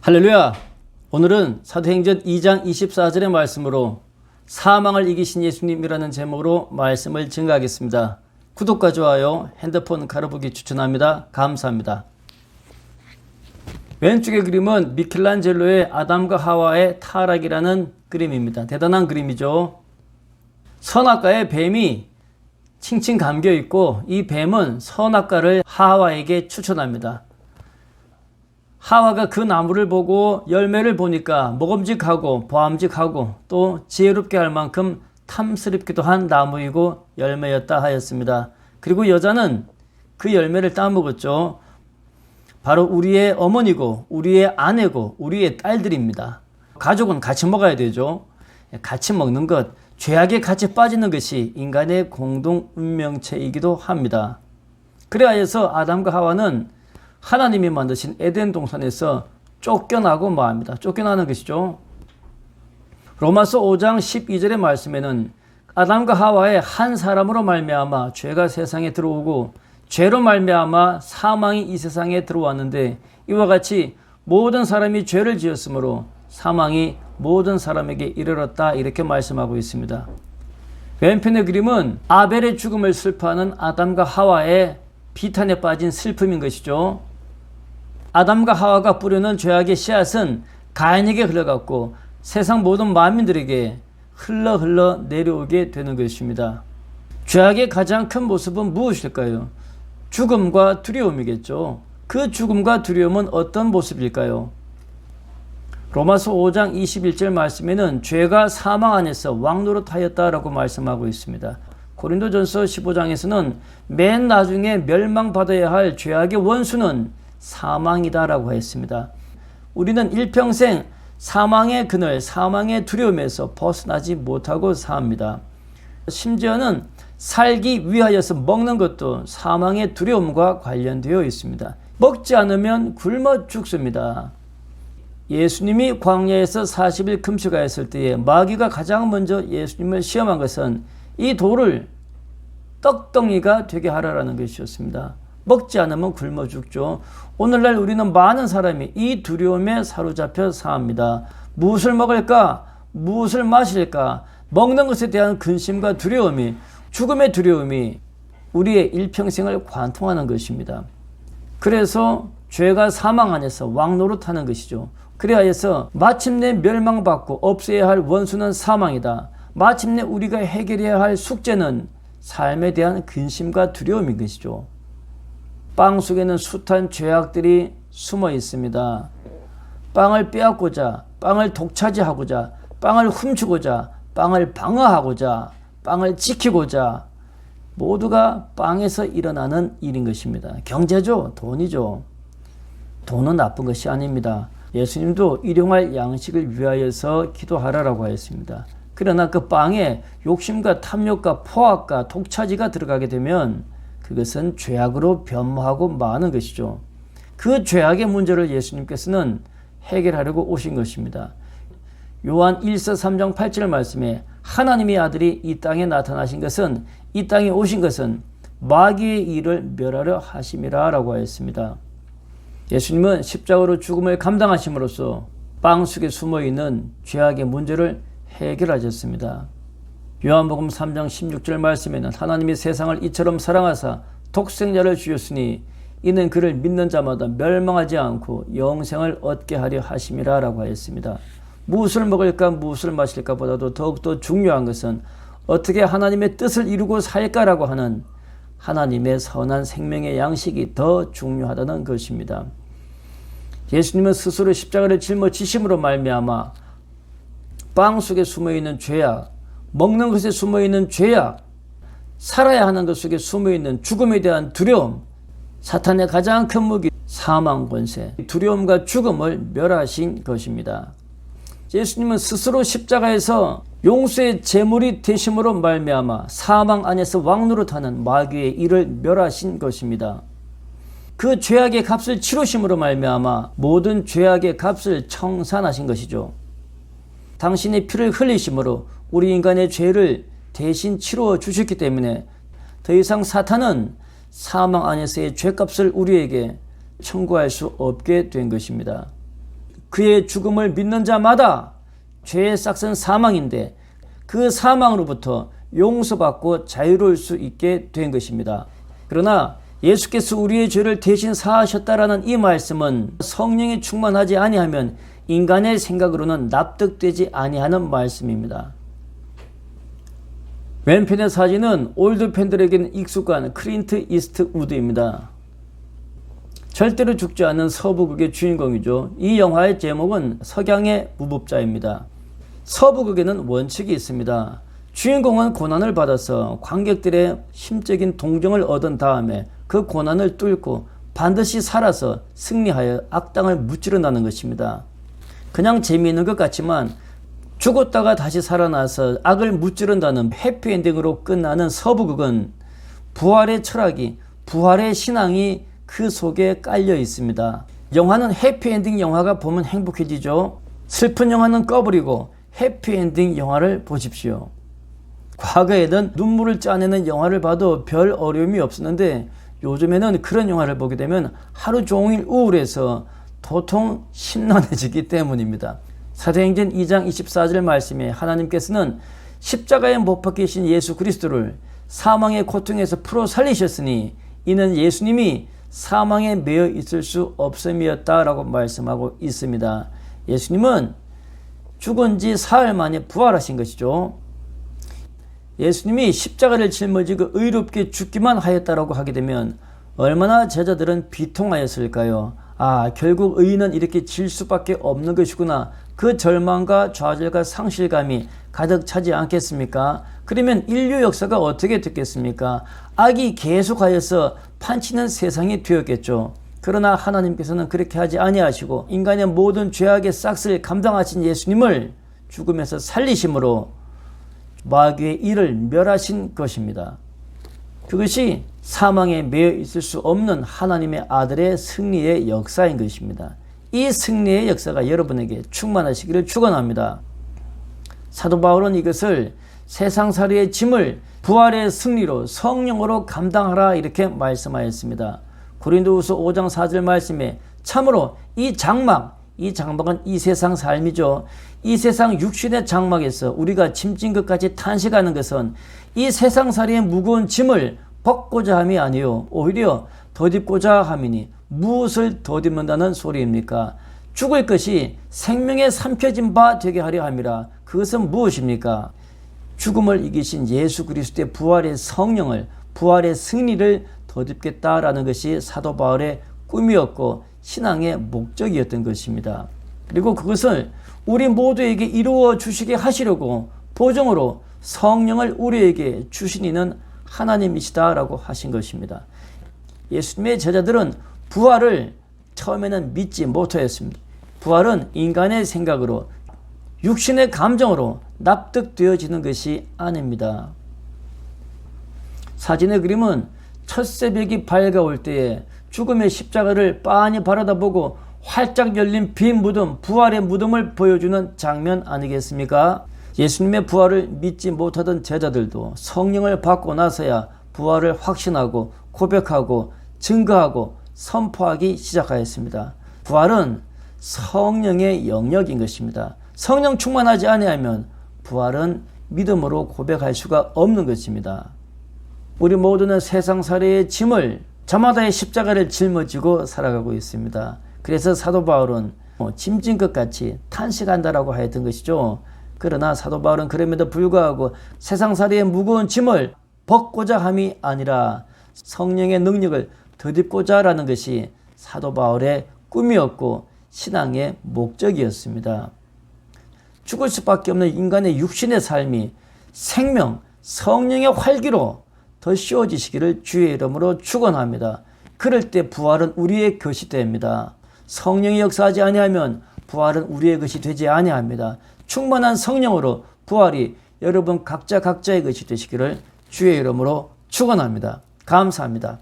할렐루야! 오늘은 사도행전 2장 24절의 말씀으로 사망을 이기신 예수님이라는 제목으로 말씀을 증거하겠습니다. 구독과 좋아요, 핸드폰 가로보기 추천합니다. 감사합니다. 왼쪽의 그림은 미켈란젤로의 아담과 하와의 타락이라는 그림입니다. 대단한 그림이죠. 선악과의 뱀이 칭칭 감겨 있고 이 뱀은 선악과를 하와에게 추천합니다. 하와가 그 나무를 보고 열매를 보니까 먹음직하고 보암직하고 또 지혜롭게 할 만큼 탐스럽기도 한 나무이고 열매였다 하였습니다. 그리고 여자는 그 열매를 따먹었죠. 바로 우리의 어머니고 우리의 아내고 우리의 딸들입니다. 가족은 같이 먹어야 되죠. 같이 먹는 것, 죄악에 같이 빠지는 것이 인간의 공동 운명체이기도 합니다. 그래야 해서 아담과 하와는 하나님이 만드신 에덴 동산에서 쫓겨나고 맙니다. 쫓겨나는 것이죠. 로마서 5장 12절의 말씀에는 아담과 하와의 한 사람으로 말미암아 죄가 세상에 들어오고 죄로 말미암아 사망이 이 세상에 들어왔는데 이와 같이 모든 사람이 죄를 지었으므로 사망이 모든 사람에게 이르렀다 이렇게 말씀하고 있습니다. 왼편의 그림은 아벨의 죽음을 슬퍼하는 아담과 하와의 비탄에 빠진 슬픔인 것이죠. 아담과 하와가 뿌려놓은 죄악의 씨앗은 가인에게 흘러갔고 세상 모든 만민들에게 흘러 내려오게 되는 것입니다. 죄악의 가장 큰 모습은 무엇일까요? 죽음과 두려움이겠죠. 그 죽음과 두려움은 어떤 모습일까요? 로마서 5장 21절 말씀에는 죄가 사망 안에서 왕노릇하였다라고 말씀하고 있습니다. 고린도전서 15장에서는 맨 나중에 멸망받아야 할 죄악의 원수는 사망이다라고 했습니다. 우리는 일평생 사망의 그늘, 사망의 두려움에서 벗어나지 못하고 삽니다. 심지어는 살기 위하여서 먹는 것도 사망의 두려움과 관련되어 있습니다. 먹지 않으면 굶어 죽습니다. 예수님이 광야에서 40일 금식하였을 때에 마귀가 가장 먼저 예수님을 시험한 것은 이 돌을 떡덩이가 되게 하라라는 것이었습니다. 먹지 않으면 굶어 죽죠. 오늘날 우리는 많은 사람이 이 두려움에 사로잡혀 삽니다. 무엇을 먹을까? 무엇을 마실까? 먹는 것에 대한 근심과 두려움이, 죽음의 두려움이 우리의 일평생을 관통하는 것입니다. 그래서 죄가 사망 안에서 왕노릇하는 것이죠. 그래야 해서 마침내 멸망받고 없애야 할 원수는 사망이다. 마침내 우리가 해결해야 할 숙제는 삶에 대한 근심과 두려움인 것이죠. 빵 속에는 숱한 죄악들이 숨어 있습니다. 빵을 빼앗고자, 빵을 독차지하고자, 빵을 훔치고자, 빵을 방어하고자, 빵을 지키고자 모두가 빵에서 일어나는 일인 것입니다. 경제죠. 돈이죠. 돈은 나쁜 것이 아닙니다. 예수님도 일용할 양식을 위하여서 기도하라라고 하였습니다. 그러나 그 빵에 욕심과 탐욕과 포악과 독차지가 들어가게 되면 그것은 죄악으로 변모하고 마는 것이죠. 그 죄악의 문제를 예수님께서는 해결하려고 오신 것입니다. 요한 1서 3장 8절 말씀에 하나님의 아들이 이 땅에 나타나신 것은, 이 땅에 오신 것은 마귀의 일을 멸하려 하심이라 라고 하였습니다. 예수님은 십자가로 죽음을 감당하심으로써 빵 속에 숨어있는 죄악의 문제를 해결하셨습니다. 요한복음 3장 16절 말씀에는 하나님이 세상을 이처럼 사랑하사 독생자를 주셨으니 이는 그를 믿는 자마다 멸망하지 않고 영생을 얻게 하려 하심이라 라고 하였습니다. 무엇을 먹을까 무엇을 마실까 보다도 더욱더 중요한 것은 어떻게 하나님의 뜻을 이루고 살까라고 하는 하나님의 선한 생명의 양식이 더 중요하다는 것입니다. 예수님은 스스로 십자가를 짊어지심으로 말미암아 빵 속에 숨어있는 죄악, 먹는 것에 숨어있는 죄악, 살아야 하는 것 속에 숨어있는 죽음에 대한 두려움, 사탄의 가장 큰 무기 사망 권세, 두려움과 죽음을 멸하신 것입니다. 예수님은 스스로 십자가에서 용서의 제물이 되심으로 말미암아 사망 안에서 왕노릇하는 마귀의 일을 멸하신 것입니다. 그 죄악의 값을 치르심으로 말미암아 모든 죄악의 값을 청산하신 것이죠. 당신의 피를 흘리심으로 우리 인간의 죄를 대신 치루어 주셨기 때문에 더 이상 사탄은 사망 안에서의 죄값을 우리에게 청구할 수 없게 된 것입니다. 그의 죽음을 믿는 자마다 죄의 싹은 사망인데 그 사망으로부터 용서받고 자유로울 수 있게 된 것입니다. 그러나 예수께서 우리의 죄를 대신 사하셨다라는 이 말씀은 성령이 충만하지 아니하면 인간의 생각으로는 납득되지 아니하는 말씀입니다. 왼편의 사진은 올드 팬들에게는 익숙한 클린트 이스트우드입니다. 절대로 죽지 않는 서부극의 주인공이죠. 이 영화의 제목은 석양의 무법자입니다. 서부극에는 원칙이 있습니다. 주인공은 고난을 받아서 관객들의 심적인 동정을 얻은 다음에 그 고난을 뚫고 반드시 살아서 승리하여 악당을 무찌른다는 것입니다. 그냥 재미있는 것 같지만 죽었다가 다시 살아나서 악을 무찌른다는 해피엔딩으로 끝나는 서부극은 부활의 철학이, 부활의 신앙이 그 속에 깔려 있습니다. 영화는 해피엔딩 영화가 보면 행복해지죠. 슬픈 영화는 꺼버리고 해피엔딩 영화를 보십시오. 과거에는 눈물을 짜내는 영화를 봐도 별 어려움이 없었는데 요즘에는 그런 영화를 보게 되면 하루 종일 우울해서 도통 심란해지기 때문입니다. 사도행전 2장 24절 말씀에 하나님께서는 십자가에 못 박히신 예수 그리스도를 사망의 고통에서 풀어 살리셨으니 이는 예수님이 사망에 매여 있을 수 없음이었다라고 말씀하고 있습니다. 예수님은 죽은 지 사흘 만에 부활하신 것이죠. 예수님이 십자가를 짊어지고 의롭게 죽기만 하였다라고 하게 되면 얼마나 제자들은 비통하였을까요? 아, 결국 의인은 이렇게 질 수밖에 없는 것이구나. 그 절망과 좌절과 상실감이 가득 차지 않겠습니까? 그러면 인류 역사가 어떻게 됐겠습니까? 악이 계속하여서 판치는 세상이 되었겠죠. 그러나 하나님께서는 그렇게 하지 아니하시고 인간의 모든 죄악의 싹을 감당하신 예수님을 죽음에서 살리심으로 마귀의 일을 멸하신 것입니다. 그것이 사망에 매여 있을 수 없는 하나님의 아들의 승리의 역사인 것입니다. 이 승리의 역사가 여러분에게 충만하시기를 축원합니다. 사도 바울은 이것을 세상살이의 짐을 부활의 승리로 성령으로 감당하라 이렇게 말씀하였습니다. 고린도후서 5장 4절 말씀에 참으로 이 장막은 이 세상 삶이죠. 이 세상 육신의 장막에서 우리가 짐진 것까지 탄식하는 것은 이 세상살이의 무거운 짐을 벗고자 함이 아니요 오히려 덧입고자 함이니 무엇을 덧입는다는 소리입니까? 죽을 것이 생명에 삼켜진 바 되게 하려 함이라. 그것은 무엇입니까? 죽음을 이기신 예수 그리스도의 부활의 성령을, 부활의 승리를 덧입겠다라는 것이 사도 바울의 꿈이었고 신앙의 목적이었던 것입니다. 그리고 그것을 우리 모두에게 이루어 주시게 하시려고 보정으로 성령을 우리에게 주신 이는 하나님이시다라고 하신 것입니다. 예수님의 제자들은 부활을 처음에는 믿지 못하였습니다. 부활은 인간의 생각으로 육신의 감정으로 납득되어지는 것이 아닙니다. 사진의 그림은 첫 새벽이 밝아올 때에 죽음의 십자가를 빤히 바라다보고 활짝 열린 빈 무덤, 부활의 무덤을 보여주는 장면 아니겠습니까? 예수님의 부활을 믿지 못하던 제자들도 성령을 받고 나서야 부활을 확신하고 고백하고 증거하고 선포하기 시작하였습니다. 부활은 성령의 영역인 것입니다. 성령 충만하지 아니하면 부활은 믿음으로 고백할 수가 없는 것입니다. 우리 모두는 세상살이의 짐을 저마다의 십자가를 짊어지고 살아가고 있습니다. 그래서 사도 바울은 짐진 것 같이 탄식한다라고 하였던 것이죠. 그러나 사도 바울은 그럼에도 불구하고 세상살이의 무거운 짐을 벗고자 함이 아니라 성령의 능력을 덧입고자 하라는 것이 사도 바울의 꿈이었고 신앙의 목적이었습니다. 죽을 수밖에 없는 인간의 육신의 삶이 생명, 성령의 활기로 더 씌워지시기를 주의 이름으로 축원합니다. 그럴 때 부활은 우리의 것이 됩니다. 성령이 역사하지 아니하면 부활은 우리의 것이 되지 아니합니다. 충만한 성령으로 부활이 여러분 각자의 것이 되시기를 주의 이름으로 축원합니다. 감사합니다.